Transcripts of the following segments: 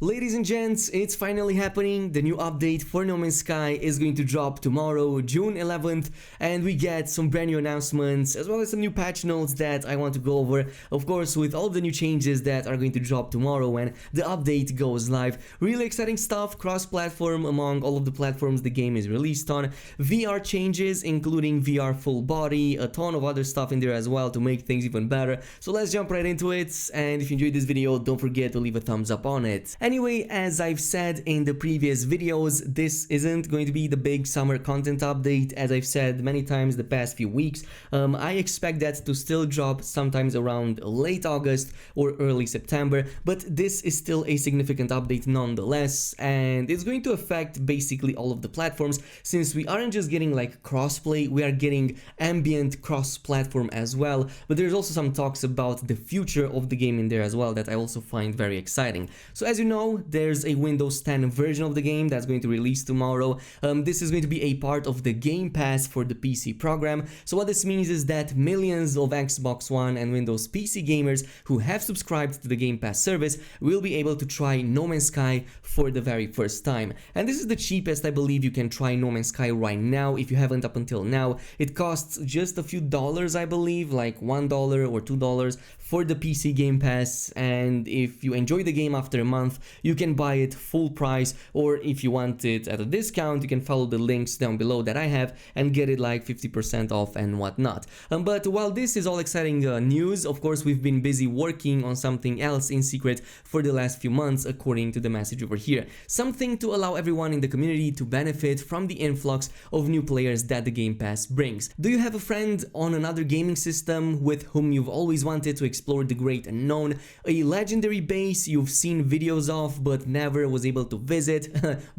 Ladies and gents, it's finally happening. The new update for No Man's Sky is going to drop tomorrow, June 11th, and we get some brand new announcements as well as some new patch notes that I want to go over. Of course, with all of the new changes that are going to drop tomorrow when the update goes live. Really exciting stuff, cross-platform among all of the platforms the game is released on. VR changes, including VR full body, a ton of other stuff in there as well to make things even better. So let's jump right into it, and if you enjoyed this video, don't forget to leave a thumbs up on it. Anyway, as I've said in the previous videos, this isn't going to be the big summer content update. As I've said many times the past few weeks, I expect that to still drop sometimes around late August or early September, but this is still a significant update nonetheless, and it's going to affect basically all of the platforms, since we aren't just getting like crossplay, we are getting ambient cross-platform as well. But there's also some talks about the future of the game in there as well that I also find very exciting. So as you know, there's a Windows 10 version of the game that's going to release tomorrow. This is going to be a part of the Game Pass for the PC program. So what this means is that millions of Xbox One and Windows PC gamers who have subscribed to the Game Pass service will be able to try No Man's Sky for the very first time. And this is the cheapest I believe you can try No Man's Sky right now if you haven't up until now. It costs just a few dollars, I believe, like $1 or $2 for the PC Game Pass, and if you enjoy the game after a month, you can buy it full price, or if you want it at a discount, you can follow the links down below that I have and get it like 50% off and whatnot. But while this is all exciting news, of course we've been busy working on something else in secret for the last few months, according to the message over here. Something to allow everyone in the community to benefit from the influx of new players that the Game Pass brings. Do you have a friend on another gaming system with whom you've always wanted to explore the great unknown, a legendary base you've seen videos of but never was able to visit,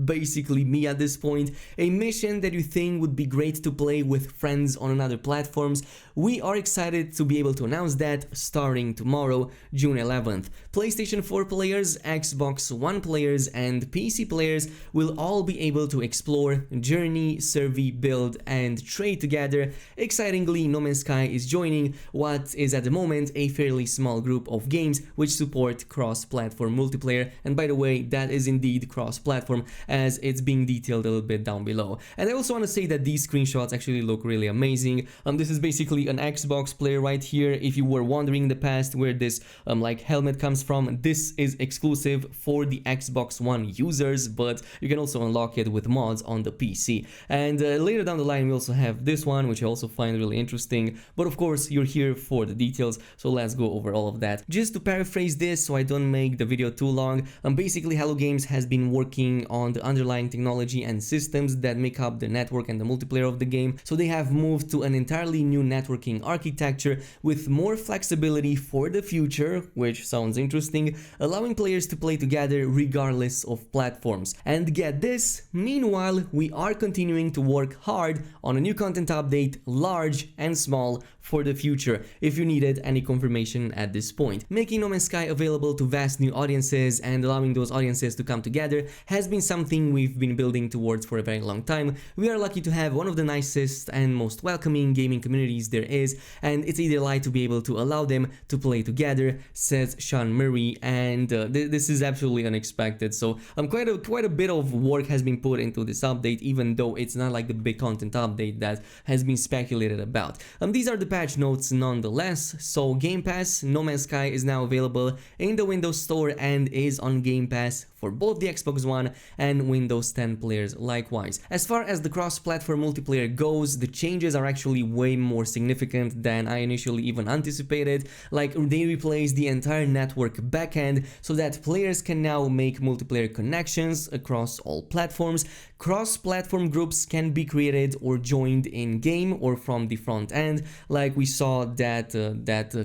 basically me at this point, a mission that you think would be great to play with friends on other platforms? We are excited to be able to announce that starting tomorrow, June 11th. PlayStation 4 players, Xbox One players and PC players will all be able to explore, journey, survey, build and trade together. Excitingly, No Man's Sky is joining what is at the moment a fairly small group of games which support cross-platform multiplayer, and by the way, that is indeed cross-platform as it's being detailed a little bit down below. And I also want to say that these screenshots actually look really amazing. This is basically an Xbox player right here. If you were wondering in the past where this like helmet comes from, this is exclusive for the Xbox One users, but you can also unlock it with mods on the PC. And later down the line we also have this one, which I also find really interesting, but of course you're here for the details, so let's go over all of that. Just to paraphrase this so I don't make the video too long, basically Hello Games has been working on the underlying technology and systems that make up the network and the multiplayer of the game, so they have moved to an entirely new networking architecture with more flexibility for the future, which sounds interesting, allowing players to play together regardless of platforms. And get this, meanwhile we are continuing to work hard on a new content update, large and small, for the future, if you needed any confirmation at this point. Making No Man's Sky available to vast new audiences and allowing those audiences to come together has been something we've been building towards for a very long time. We are lucky to have one of the nicest and most welcoming gaming communities there is, and it's a delight to be able to allow them to play together, says Sean Murray, and this is absolutely unexpected. So quite a bit of work has been put into this update, even though it's not like the big content update that has been speculated about. These are the patch notes nonetheless. So Game Pass, No Man's Sky is now available in the Windows Store and is on Game Pass for both the Xbox One and Windows 10 players likewise. As far as the cross-platform multiplayer goes, the changes are actually way more significant than I initially even anticipated. Like, they replace the entire network backend so that players can now make multiplayer connections across all platforms. Cross-platform groups can be created or joined in-game or from the front end, like we saw that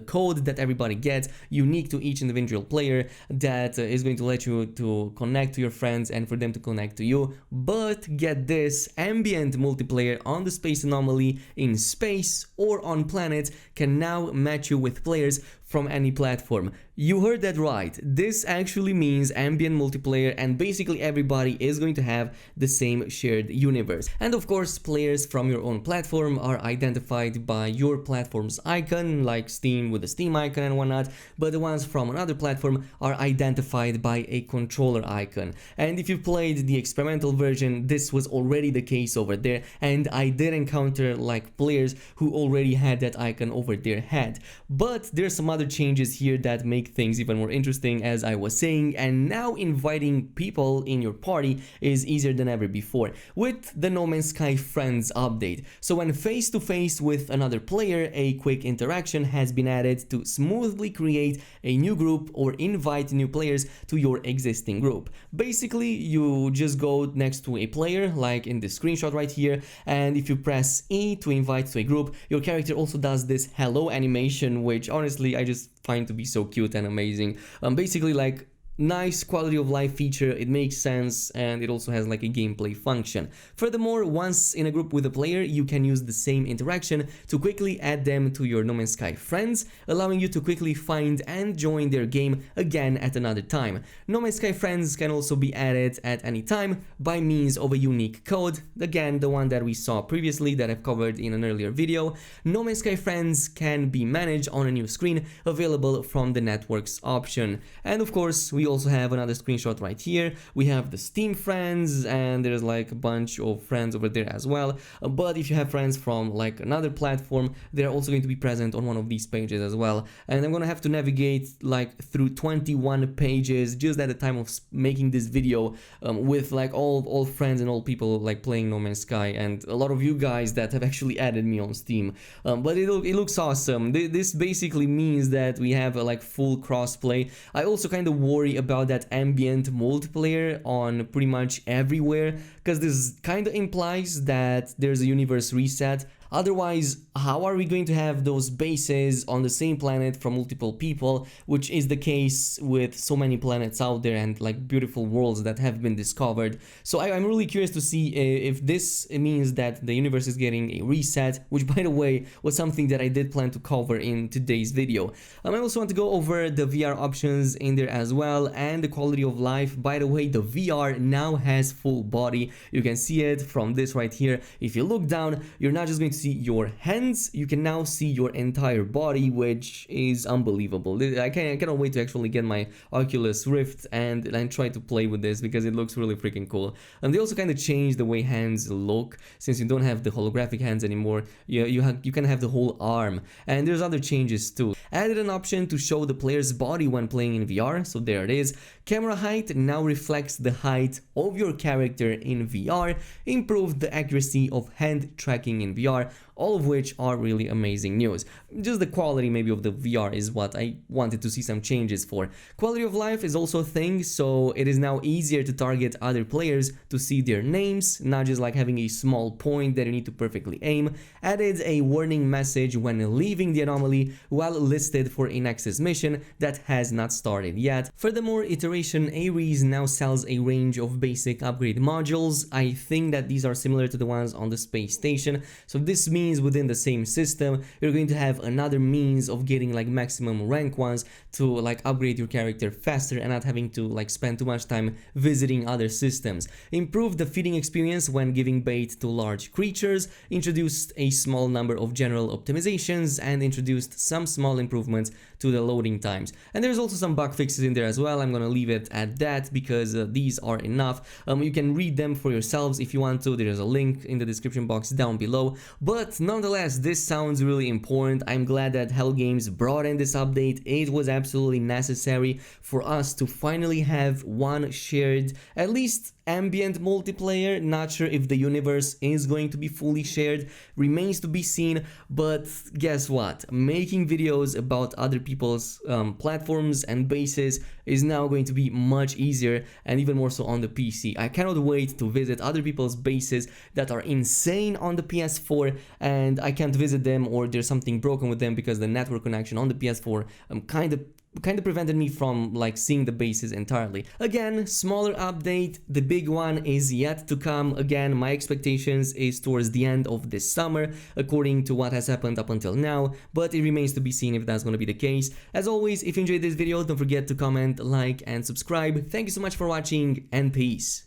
code that everybody gets, unique to each individual player, that is going to let you to connect to your friends and for them to connect to you. But get this, ambient multiplayer on the space anomaly in space or on planets can now match you with players from any platform. You heard that right. This actually means ambient multiplayer, and basically everybody is going to have the same shared universe. And of course, players from your own platform are identified by your platform's icon, like Steam with the Steam icon and whatnot, but the ones from another platform are identified by a controller icon. And if you played the experimental version, this was already the case over there, and I did encounter like players who already had that icon over their head. But there's some other changes here that make things even more interesting, as I was saying, and now inviting people in your party is easier than ever before with the No Man's Sky Friends update. So when face to face with another player, a quick interaction has been added to smoothly create a new group or invite new players to your existing group. Basically, you just go next to a player, like in this screenshot right here, and if you press E to invite to a group, your character also does this hello animation, which honestly I just find to be so cute and amazing. Basically, like, nice quality of life feature, it makes sense, and it also has like a gameplay function. Furthermore, once in a group with a player, you can use the same interaction to quickly add them to your No Man's Sky Friends, allowing you to quickly find and join their game again at another time. No Man's Sky Friends can also be added at any time by means of a unique code, again the one that we saw previously that I've covered in an earlier video. No Man's Sky Friends can be managed on a new screen available from the networks option. And of course, we also have another screenshot right here. We have the Steam friends, and there's like a bunch of friends over there as well. But if you have friends from like another platform, they're also going to be present on one of these pages as well. And I'm gonna have to navigate like through 21 pages just at the time of making this video, with like all friends and all people like playing No Man's Sky, and a lot of you guys that have actually added me on Steam. But it looks awesome. This basically means that we have like full crossplay. I also kind of worry about that ambient multiplayer on pretty much everywhere, because this kind of implies that there's a universe reset. Otherwise, how are we going to have those bases on the same planet from multiple people, which is the case with so many planets out there and like beautiful worlds that have been discovered? So I'm really curious to see if this means that the universe is getting a reset, which by the way was something that I did plan to cover in today's video. I also want to go over the VR options in there as well, and the quality of life. By the way, the VR now has full body. You can see it from this right here. If you look down, you're not just going to see your hands, you can now see your entire body, which is unbelievable. I cannot wait to actually get my Oculus Rift and try to play with this, because it looks really freaking cool. And they also kind of changed the way hands look, since you don't have the holographic hands anymore. You can have the whole arm, and there's other changes too. Added an option to show the player's body when playing in VR, so there it is. Camera height now reflects the height of your character in VR, improved the accuracy of hand tracking in VR, all of which are really amazing news. Just the quality maybe of the VR is what I wanted to see some changes for. Quality of life is also a thing, so it is now easier to target other players to see their names, not just like having a small point that you need to perfectly aim. Added a warning message when leaving the anomaly while listed for a Nexus mission that has not started yet. Furthermore, Iteration Ares now sells a range of basic upgrade modules. I think that these are similar to the ones on the space station, so this means within the same system you're going to have another means of getting like maximum rank ones to like upgrade your character faster and not having to like spend too much time visiting other systems. Improved the feeding experience when giving bait to large creatures, introduced a small number of general optimizations, and introduced some small improvements to the loading times. And there's also some bug fixes in there as well. I'm gonna leave it at that because these are enough. You can read them for yourselves if you want to. There's a link in the description box down below. But nonetheless, this sounds really important. I'm glad that Hell Games brought in this update. It was absolutely necessary for us to finally have one shared, at least ambient multiplayer. Not sure if the universe is going to be fully shared, remains to be seen, but guess what? Making videos about other people's platforms and bases is now going to be much easier, and even more so on the PC. I cannot wait to visit other people's bases that are insane on the PS4, and I can't visit them or there's something broken with them because the network connection on the PS4 kind of kind of prevented me from like seeing the bases entirely. Again, smaller update, the big one is yet to come. Again, my expectations is towards the end of this summer, according to what has happened up until now, but it remains to be seen if that's going to be the case. As always, if you enjoyed this video, don't forget to comment, like, and subscribe. Thank you so much for watching, and peace.